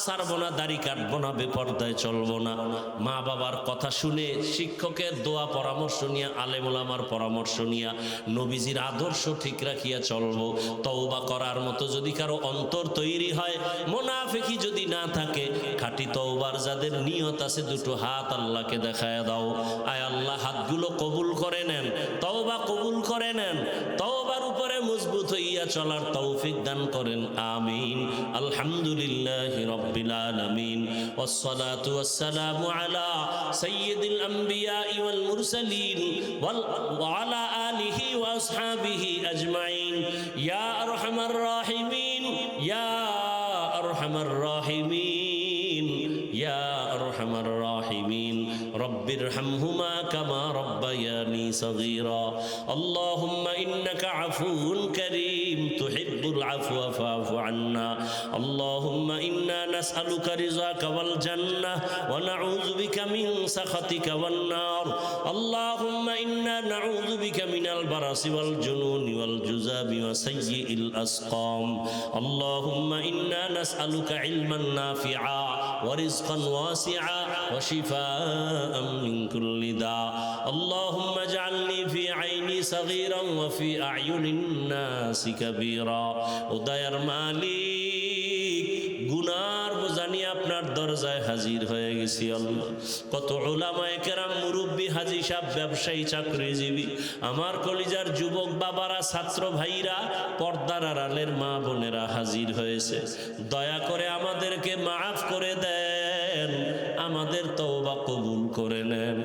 ছাড়বো না, দাড়ি কাটবো না, বেপরদায় চলবো না। মা বাবার কথা শুনে, শিক্ষকের দোয়া পরামর্শ নিয়ে, আলেম ওলামার পরামর্শ নিয়ে নবীজির আদর্শ ঠিক রাখিয়া চলবো। তওবা করার মতো যদি কারো অন্তর তৈরি হয়, মুনাফিকি যদি না থাকে, খাঁটি তওবার যাদের নিয়ত আছে, দুটো হাত আল্লাহকে দেখায় দাও। আয় আল্লাহ, হাতগুলো কবুল করে নেন, তওবা কবুল করে নেন, তওবার উপরে মজবুত হইয়া চলার তৌফিক দান করেন, আমিন। আলহামদুলিল্লাহি রাব্বিল আলামিন, ওয়াসসালাতু ওয়াসসালামু আলা সাইয়্যিদিল আম্বিয়া ওয়াল মুরসালিন ওয়া আলা আলিহি ওয়া আসহাবিহি আজমাইন। ইয়া আরহামার রাহিমিন, ইয়া আরহামার রাহিমিন, ইয়া আরহামার রাহিমিন। রব্বিরহামহুমা কামা রব্বায়ানি সগীরা। আল্লাহুম্মা ইন্নাকা আফুউন কারীম তুহিব্বুল আফওয়া ফাআফু আন্না। আল্লাহুম্মা ইন্না নাসআলুকা রিযাকা ওয়াল জান্নাহ ওয়া নাউযু বিকা মিন সাখাতিকা ওয়ান নার। আল্লাহুম্মা ইন্না নাউযু বিকা মিনাল বারাসি ওয়াল জুনুনি ওয়াল জুযাবি ওয়া সাইয়্যিল আসকাম। আল্লাহুম্মা ইন্না নাসআলুকা ইলমান নাফিআ ওয়া রিজকান ওয়াসিআ ওয়া শিফাআন মিন কুল্লি দা। আল্লাহুম্মা ইজআলনি ফি আইনি সাগীরান ওয়া ফি আ'য়ুনিন নাসি কাবীরা। ও দয়ার মালিক, গুনার বোঝা নিয়ে আপনার দরজায় হাজির হয়ে গেছি আল্লাহ। কত উলামায়ে কেরাম, মুরব্বী, হাজী সাহেব, ব্যবসায়ী, চাকরিজীবী, আমার কলিজার যুবক বাবারা, ছাত্র ভাইরা, পর্দার আড়ালের মা বোনেরা হাজির হয়েছে। দয়া করে আমাদেরকে মাফ করে দেন, আমাদের তওবা কবুল করে নেন।